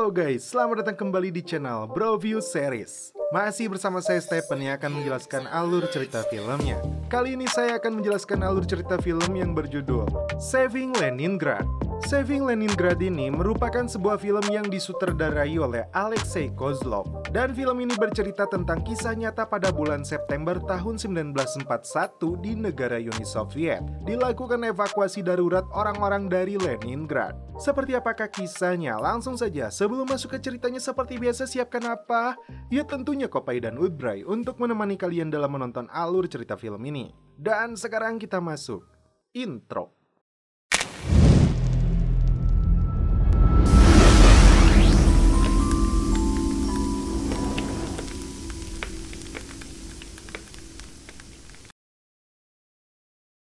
Halo guys, selamat datang kembali di channel Broview Series. Masih bersama saya Stephen yang akan menjelaskan alur cerita filmnya. Kali ini saya akan menjelaskan alur cerita film yang berjudul Saving Leningrad. Saving Leningrad ini merupakan sebuah film yang disutradarai oleh Alexei Kozlov. Dan film ini bercerita tentang kisah nyata pada bulan September tahun 1941 di negara Uni Soviet. Dilakukan evakuasi darurat orang-orang dari Leningrad. Seperti apakah kisahnya? Langsung saja, sebelum masuk ke ceritanya seperti biasa siapkan apa? Ya tentunya Kopai dan Udbray untuk menemani kalian dalam menonton alur cerita film ini. Dan sekarang kita masuk intro.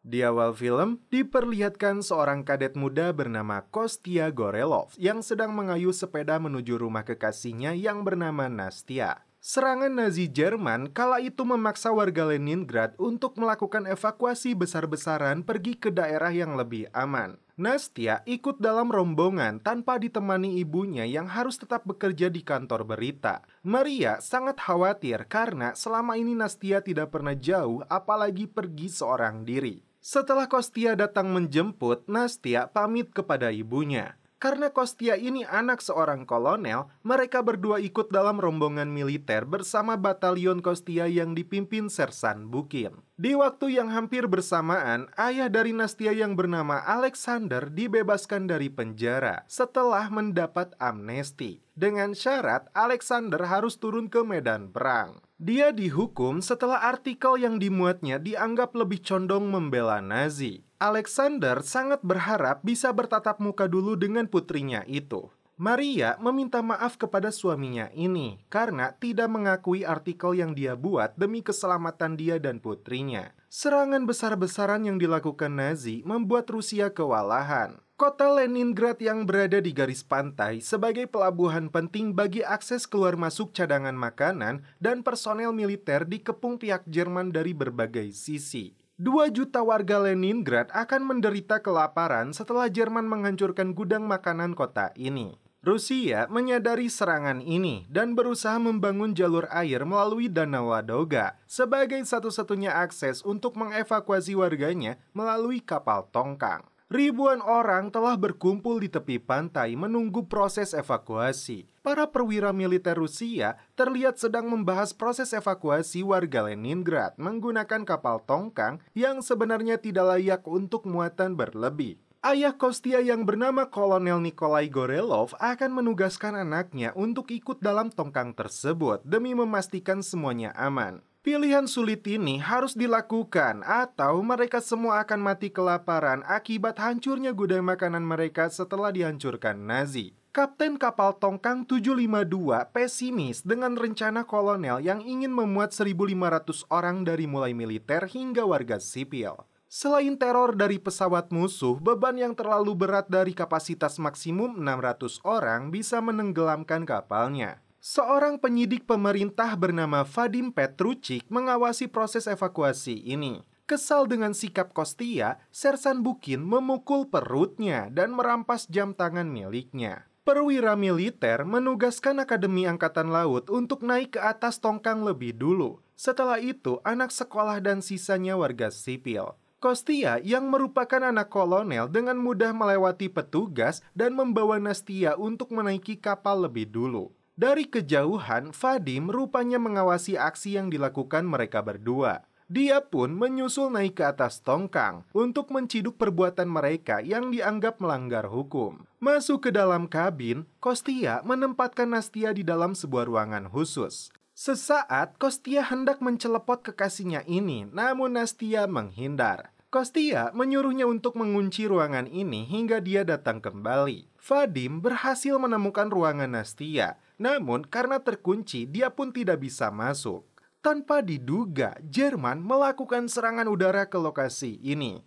Di awal film, diperlihatkan seorang kadet muda bernama Kostya Gorelov yang sedang mengayuh sepeda menuju rumah kekasihnya yang bernama Nastya. Serangan Nazi Jerman kala itu memaksa warga Leningrad untuk melakukan evakuasi besar-besaran pergi ke daerah yang lebih aman. Nastya ikut dalam rombongan tanpa ditemani ibunya yang harus tetap bekerja di kantor berita. Maria sangat khawatir karena selama ini Nastya tidak pernah jauh apalagi pergi seorang diri. Setelah Kostya datang menjemput, Nastya pamit kepada ibunya. Karena Kostya ini anak seorang kolonel, mereka berdua ikut dalam rombongan militer bersama batalion Kostya yang dipimpin Sersan Bukin. Di waktu yang hampir bersamaan, ayah dari Nastya yang bernama Alexander dibebaskan dari penjara setelah mendapat amnesti. Dengan syarat Alexander harus turun ke medan perang. Dia dihukum setelah artikel yang dimuatnya dianggap lebih condong membela Nazi. Alexander sangat berharap bisa bertatap muka dulu dengan putrinya itu. Maria meminta maaf kepada suaminya ini karena tidak mengakui artikel yang dia buat demi keselamatan dia dan putrinya. Serangan besar-besaran yang dilakukan Nazi membuat Rusia kewalahan. Kota Leningrad yang berada di garis pantai sebagai pelabuhan penting bagi akses keluar masuk cadangan makanan dan personel militer dikepung pihak Jerman dari berbagai sisi. 2 juta warga Leningrad akan menderita kelaparan setelah Jerman menghancurkan gudang makanan kota ini. Rusia menyadari serangan ini dan berusaha membangun jalur air melalui Danau Ladoga sebagai satu-satunya akses untuk mengevakuasi warganya melalui kapal tongkang. Ribuan orang telah berkumpul di tepi pantai menunggu proses evakuasi. Para perwira militer Rusia terlihat sedang membahas proses evakuasi warga Leningrad menggunakan kapal tongkang yang sebenarnya tidak layak untuk muatan berlebih. Ayah Kostya yang bernama Kolonel Nikolai Gorelov akan menugaskan anaknya untuk ikut dalam tongkang tersebut demi memastikan semuanya aman. Pilihan sulit ini harus dilakukan atau mereka semua akan mati kelaparan akibat hancurnya gudang makanan mereka setelah dihancurkan Nazi. Kapten kapal tongkang 752 pesimis dengan rencana kolonel yang ingin memuat 1.500 orang dari mulai militer hingga warga sipil. Selain teror dari pesawat musuh, beban yang terlalu berat dari kapasitas maksimum 600 orang bisa menenggelamkan kapalnya. Seorang penyidik pemerintah bernama Vadim Petruchik mengawasi proses evakuasi ini. Kesal dengan sikap Kostya, Sersan Bukin memukul perutnya dan merampas jam tangan miliknya. Perwira militer menugaskan Akademi Angkatan Laut untuk naik ke atas tongkang lebih dulu. Setelah itu, anak sekolah dan sisanya warga sipil. Kostya yang merupakan anak kolonel dengan mudah melewati petugas dan membawa Nastya untuk menaiki kapal lebih dulu. Dari kejauhan, Vadim rupanya mengawasi aksi yang dilakukan mereka berdua. Dia pun menyusul naik ke atas tongkang untuk menciduk perbuatan mereka yang dianggap melanggar hukum. Masuk ke dalam kabin, Kostya menempatkan Nastya di dalam sebuah ruangan khusus. Sesaat, Kostya hendak mencelepot kekasihnya ini, namun Nastya menghindar. Kostya menyuruhnya untuk mengunci ruangan ini hingga dia datang kembali. Vadim berhasil menemukan ruangan Nastya, namun karena terkunci dia pun tidak bisa masuk. Tanpa diduga, Jerman melakukan serangan udara ke lokasi ini.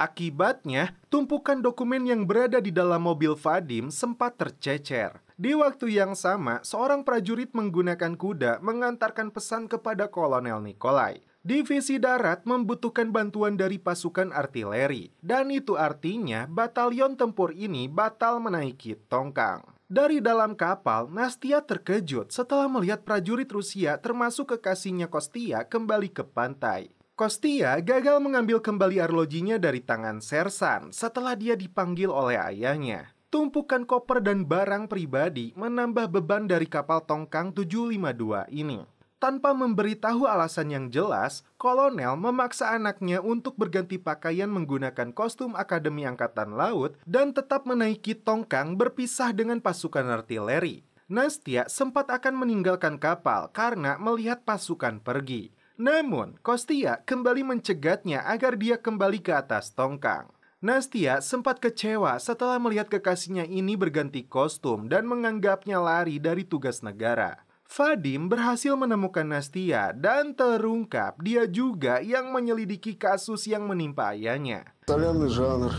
Akibatnya, tumpukan dokumen yang berada di dalam mobil Vadim sempat tercecer. Di waktu yang sama, seorang prajurit menggunakan kuda mengantarkan pesan kepada Kolonel Nikolai. Divisi darat membutuhkan bantuan dari pasukan artileri, dan itu artinya batalion tempur ini batal menaiki tongkang. Dari dalam kapal, Nastia terkejut setelah melihat prajurit Rusia termasuk kekasihnya Kostia kembali ke pantai. Kostia gagal mengambil kembali arlojinya dari tangan Sersan setelah dia dipanggil oleh ayahnya. Tumpukan koper dan barang pribadi menambah beban dari kapal tongkang 752 ini. Tanpa memberitahu alasan yang jelas, kolonel memaksa anaknya untuk berganti pakaian menggunakan kostum Akademi Angkatan Laut dan tetap menaiki tongkang berpisah dengan pasukan artileri. Nastia sempat akan meninggalkan kapal karena melihat pasukan pergi. Namun, Kostia kembali mencegatnya agar dia kembali ke atas tongkang. Nastia sempat kecewa setelah melihat kekasihnya ini berganti kostum dan menganggapnya lari dari tugas negara. Vadim berhasil menemukan Nastia dan terungkap dia juga yang menyelidiki kasus yang menimpa ayahnya. Итальянный жанр.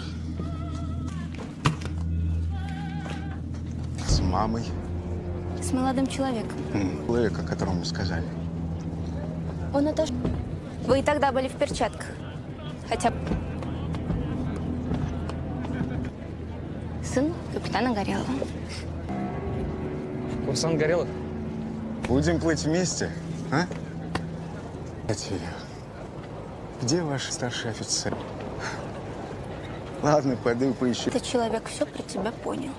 С мамой. С молодым человеком. Человека, которому сказали. Он это... Вы и тогда были в перчатках. Хотя... Сын капитана Горелого. Курсант Горелов? Будем плыть вместе, а? Кстати, где ваш старший офицер? Ладно, пойду поищу. Этот человек все про тебя понял.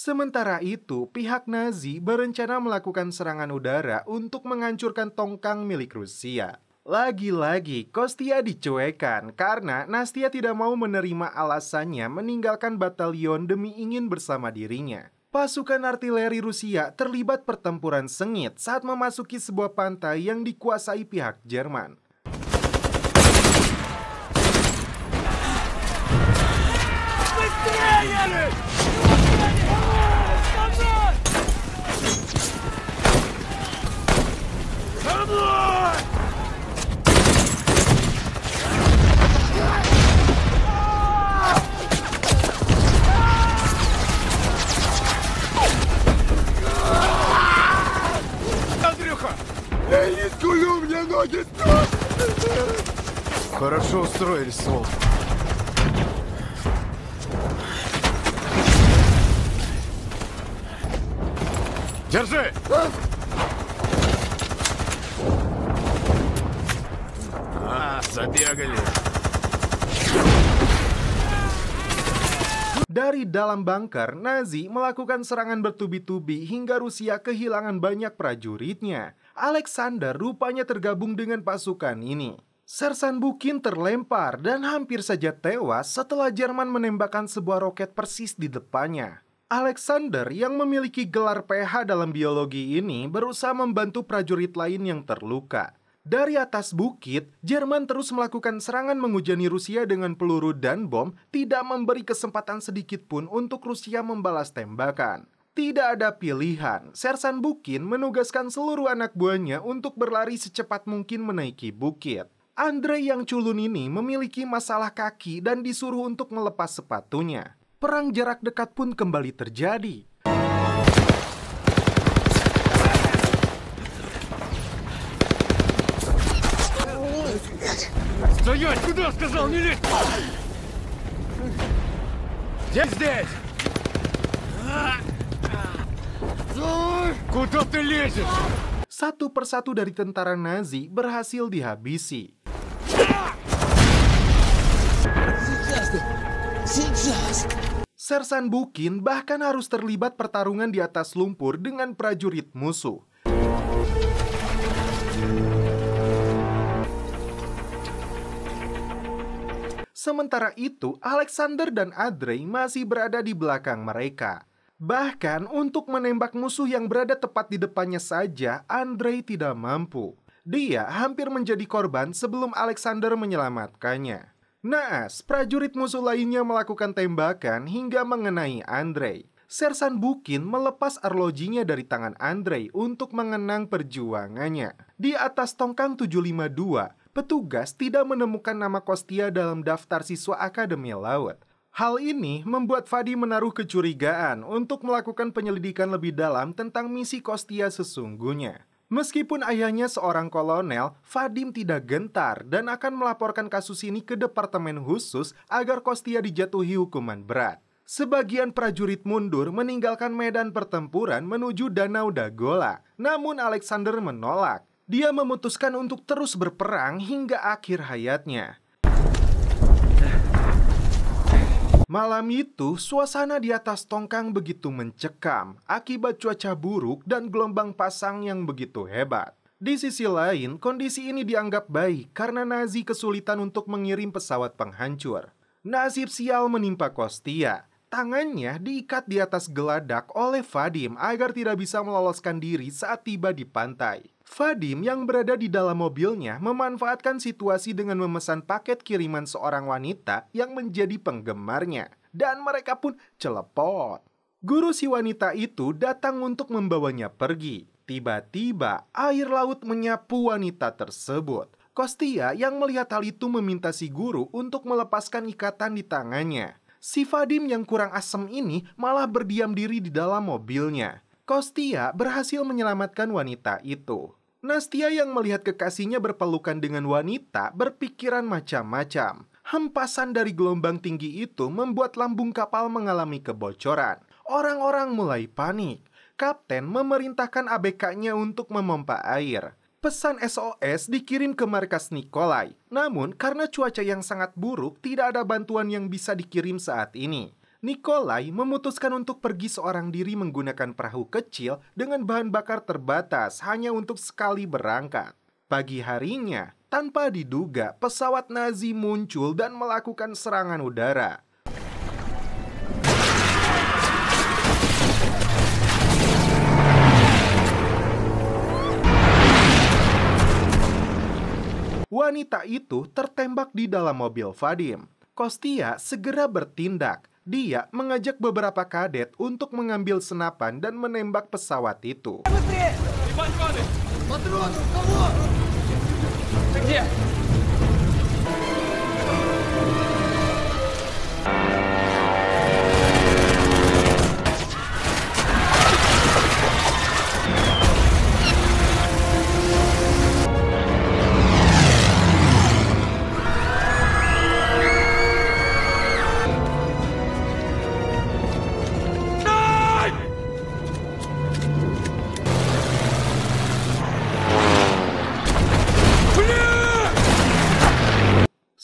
Sementara itu, pihak Nazi berencana melakukan serangan udara untuk menghancurkan tongkang milik Rusia. Lagi-lagi, Kostia dicuekan karena Nastia tidak mau menerima alasannya meninggalkan batalion demi ingin bersama dirinya. Pasukan artileri Rusia terlibat pertempuran sengit saat memasuki sebuah pantai yang dikuasai pihak Jerman. Хорошо устроились, сволочь. Держи! Забегали. Dari dalam bunker, Nazi melakukan serangan bertubi-tubi hingga Rusia kehilangan banyak prajuritnya. Alexander rupanya tergabung dengan pasukan ini. Sersan Bukin terlempar dan hampir saja tewas setelah Jerman menembakkan sebuah roket persis di depannya. Alexander yang memiliki gelar PH dalam biologi ini berusaha membantu prajurit lain yang terluka. Dari atas bukit, Jerman terus melakukan serangan menghujani Rusia dengan peluru dan bom, tidak memberi kesempatan sedikit pun untuk Rusia membalas tembakan. Tidak ada pilihan, Sersan Bukin menugaskan seluruh anak buahnya untuk berlari secepat mungkin menaiki bukit. Andrei yang culun ini memiliki masalah kaki dan disuruh untuk melepas sepatunya. Perang jarak dekat pun kembali terjadi. Стоять! Куда сказал? Не лезь! Здесь! Куда ты лезешь? Satu persatu dari tentara Nazi berhasil dihabisi. Sersan Bukin bahkan harus terlibat pertarungan di atas lumpur dengan prajurit musuh. Sementara itu, Alexander dan Andrei masih berada di belakang mereka. Bahkan untuk menembak musuh yang berada tepat di depannya saja, Andrei tidak mampu. Dia hampir menjadi korban sebelum Alexander menyelamatkannya. Naas, prajurit musuh lainnya melakukan tembakan hingga mengenai Andrei. Sersan Bukin melepas arlojinya dari tangan Andrei untuk mengenang perjuangannya. Di atas tongkang 752, petugas tidak menemukan nama Kostia dalam daftar siswa Akademi Laut. Hal ini membuat Vadim menaruh kecurigaan untuk melakukan penyelidikan lebih dalam tentang misi Kostia sesungguhnya. Meskipun ayahnya seorang kolonel, Vadim tidak gentar dan akan melaporkan kasus ini ke Departemen Khusus agar Kostia dijatuhi hukuman berat. Sebagian prajurit mundur meninggalkan medan pertempuran menuju Danau Dagola. Namun Alexander menolak. Dia memutuskan untuk terus berperang hingga akhir hayatnya. Malam itu, suasana di atas tongkang begitu mencekam akibat cuaca buruk dan gelombang pasang yang begitu hebat. Di sisi lain, kondisi ini dianggap baik karena Nazi kesulitan untuk mengirim pesawat penghancur. Nasib sial menimpa Kostia. Tangannya diikat di atas geladak oleh Vadim agar tidak bisa meloloskan diri saat tiba di pantai. Vadim yang berada di dalam mobilnya memanfaatkan situasi dengan memesan paket kiriman seorang wanita yang menjadi penggemarnya. Dan mereka pun celepot. Guru si wanita itu datang untuk membawanya pergi. Tiba-tiba air laut menyapu wanita tersebut. Kostia yang melihat hal itu meminta si guru untuk melepaskan ikatan di tangannya. Si Vadim yang kurang asem ini malah berdiam diri di dalam mobilnya. Kostia berhasil menyelamatkan wanita itu. Nastia yang melihat kekasihnya berpelukan dengan wanita berpikiran macam-macam. Hempasan dari gelombang tinggi itu membuat lambung kapal mengalami kebocoran. Orang-orang mulai panik. Kapten memerintahkan ABK-nya untuk memompa air. Pesan SOS dikirim ke markas Nikolai. Namun, karena cuaca yang sangat buruk, tidak ada bantuan yang bisa dikirim saat ini. Nikolai memutuskan untuk pergi seorang diri menggunakan perahu kecil dengan bahan bakar terbatas hanya untuk sekali berangkat. Pagi harinya, tanpa diduga, pesawat Nazi muncul dan melakukan serangan udara. Wanita itu tertembak di dalam mobil Vadim. Kostia segera bertindak. Dia mengajak beberapa kadet untuk mengambil senapan dan menembak pesawat itu.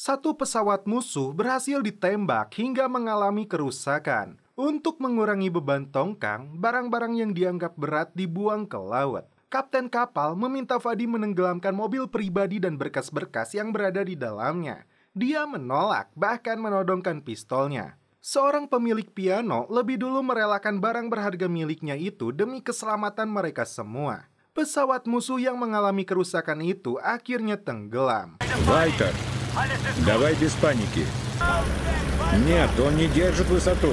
Satu pesawat musuh berhasil ditembak hingga mengalami kerusakan. Untuk mengurangi beban tongkang, barang-barang yang dianggap berat dibuang ke laut. Kapten kapal meminta Vadim menenggelamkan mobil pribadi dan berkas-berkas yang berada di dalamnya. Dia menolak, bahkan menodongkan pistolnya. Seorang pemilik piano lebih dulu merelakan barang berharga miliknya itu demi keselamatan mereka semua. Pesawat musuh yang mengalami kerusakan itu akhirnya tenggelam. Вайтер, давай без паники. Нет, он не держит высоту.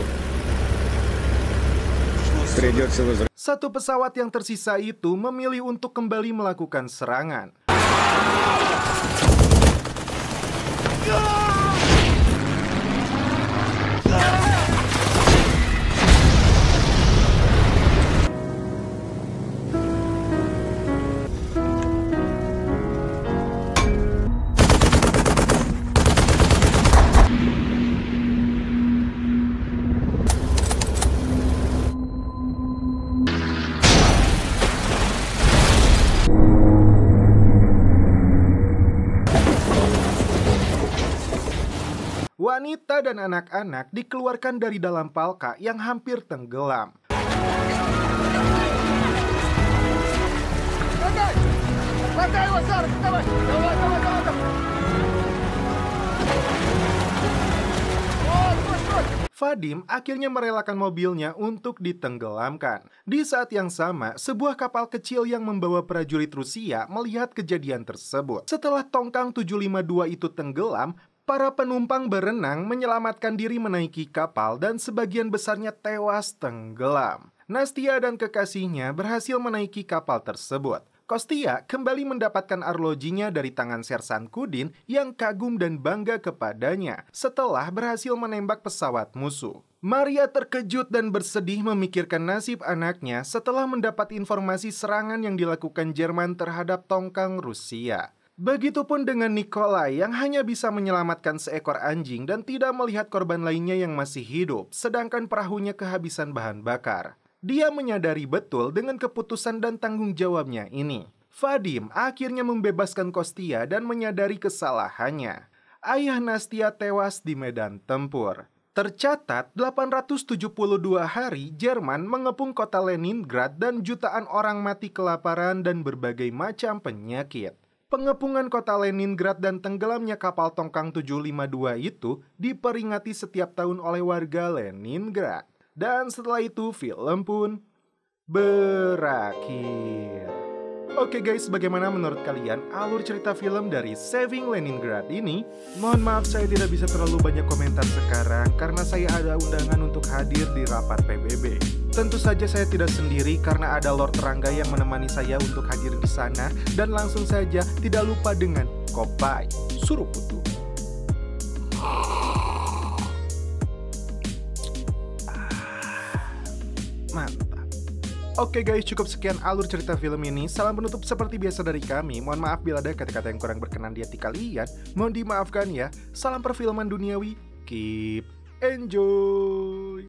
Придется возвращаться. Satu pesawat yang tersisa itu memilih untuk kembali melakukan serangan. Wanita dan anak-anak dikeluarkan dari dalam palka yang hampir tenggelam. Vadim akhirnya merelakan mobilnya untuk ditenggelamkan. Di saat yang sama, sebuah kapal kecil yang membawa prajurit Rusia melihat kejadian tersebut. Setelah tongkang 752 itu tenggelam, Para penumpang berenang menyelamatkan diri menaiki kapal dan sebagian besarnya tewas tenggelam. Nastia dan kekasihnya berhasil menaiki kapal tersebut. Kostia kembali mendapatkan arlojinya dari tangan Sersan Kudin yang kagum dan bangga kepadanya setelah berhasil menembak pesawat musuh. Maria terkejut dan bersedih memikirkan nasib anaknya setelah mendapat informasi serangan yang dilakukan Jerman terhadap tongkang Rusia. Begitupun dengan Nikolai yang hanya bisa menyelamatkan seekor anjing dan tidak melihat korban lainnya yang masih hidup, sedangkan perahunya kehabisan bahan bakar. Dia menyadari betul dengan keputusan dan tanggung jawabnya ini. Vadim akhirnya membebaskan Kostia dan menyadari kesalahannya. Ayah Nastia tewas di medan tempur. Tercatat 872 hari Jerman mengepung kota Leningrad dan jutaan orang mati kelaparan dan berbagai macam penyakit. Pengepungan kota Leningrad dan tenggelamnya kapal tongkang 752 itu diperingati setiap tahun oleh warga Leningrad. Dan setelah itu film pun berakhir. Oke guys, bagaimana menurut kalian alur cerita film dari Saving Leningrad ini? Mohon maaf saya tidak bisa terlalu banyak komentar sekarang karena saya ada undangan untuk hadir di rapat PBB. Tentu saja saya tidak sendiri karena ada Lord Rangga yang menemani saya untuk hadir di sana. Dan langsung saja tidak lupa dengan Kopai Suruputu. Mantap. Oke guys, cukup sekian alur cerita film ini. Salam penutup seperti biasa dari kami. Mohon maaf bila ada kata-kata yang kurang berkenan di hati kalian. Mohon dimaafkan ya. Salam perfilman duniawi. Keep enjoy.